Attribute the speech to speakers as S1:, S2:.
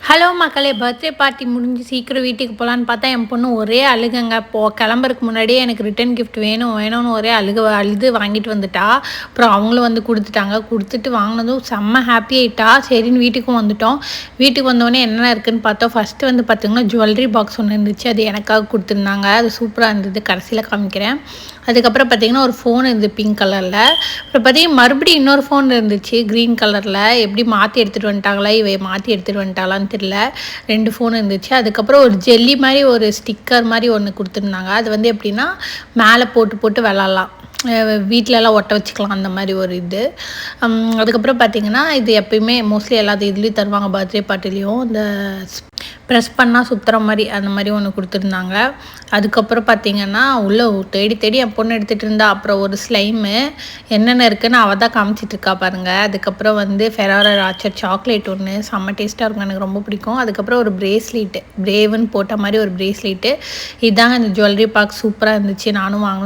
S1: Hello மக்களே, birthday party முடிஞ்சு சீக்கிரம் வீட்டுக்கு போகலான்னு பார்த்தா என் பொண்ணு ஒரே அழுகங்க. கிளம்புறதுக்கு முன்னாடியே எனக்கு ரிட்டன் கிஃப்ட் வேணும் வேணும்னு ஒரே அழுது வாங்கிட்டு வந்துட்டா. அப்புறம் அவங்களும் வந்து கொடுத்துட்டாங்க. கொடுத்துட்டு வாங்கினதும் செம்ம ஹாப்பி ஆகிட்டா. சரின்னு வீட்டுக்கும் வந்துட்டோம். வீட்டுக்கு வந்தோடனே என்னென்ன இருக்குதுன்னு பார்த்தோம். ஃபஸ்ட்டு வந்து பார்த்திங்கன்னா ஜுவல்லரி பாக்ஸ் ஒன்று இருந்துச்சு. அது எனக்காக கொடுத்துருந்தாங்க. அது சூப்பராக இருந்தது. கடைசியில் காமிக்கிறேன். அதுக்கப்புறம் பார்த்திங்கன்னா ஒரு ஃபோன் இருந்தது பிங்க் கலரில். அப்புறம் பார்த்திங்கன்னா மறுபடியும் இன்னொரு ஃபோன் இருந்துச்சு க்ரீன் கலரில். எப்படி மாற்றி எடுத்துகிட்டு வந்துட்டாங்களா, மாற்றி எடுத்துகிட்டு வந்துட்டாங்களான்னு தெரியல. 2 ஃபோன் இருந்துச்சு. அதுக்கப்புறம் ஒரு ஜெல்லி மாதிரி ஒரு ஸ்டிக்கர் மாதிரி ஒன்று கொடுத்துருந்தாங்க. அது வந்து எப்படின்னா மேலே போட்டு விளாட்லாம், வீட்டிலலாம் ஒட்ட வச்சுக்கலாம், அந்த மாதிரி ஒரு இது. அதுக்கப்புறம் பார்த்திங்கன்னா இது எப்பயுமே மோஸ்ட்லி எல்லா இதுலேயும் தருவாங்க. பர்த்டே பார்ட்டிலையும் இந்த ப்ரெஸ் பண்ணால் சுற்றுற மாதிரி அந்த மாதிரி ஒன்று கொடுத்துருந்தாங்க. அதுக்கப்புறம் பார்த்திங்கன்னா உள்ளே தேடி என் பொண்ணு எடுத்துகிட்டு இருந்தா. அப்புறம் ஒரு ஸ்லைமு என்னென்ன இருக்குதுன்னு அவள் தான் காமிச்சிட்ருக்கா பாருங்கள். அதுக்கப்புறம் வந்து ஃபெராரோ ராச்சர் சாக்லேட் ஒன்று செம்ம டேஸ்ட்டாக இருக்கும், எனக்கு ரொம்ப பிடிக்கும். அதுக்கப்புறம் ஒரு பிரேஸ்லெட்டு, பிரேவுன்னு போட்ட மாதிரி ஒரு பிரேஸ்லெட்டு. இதுதாங்க இந்த ஜுவல்லரி பாக்ஸ் சூப்பராக இருந்துச்சு. நானும் வாங்கினேன்.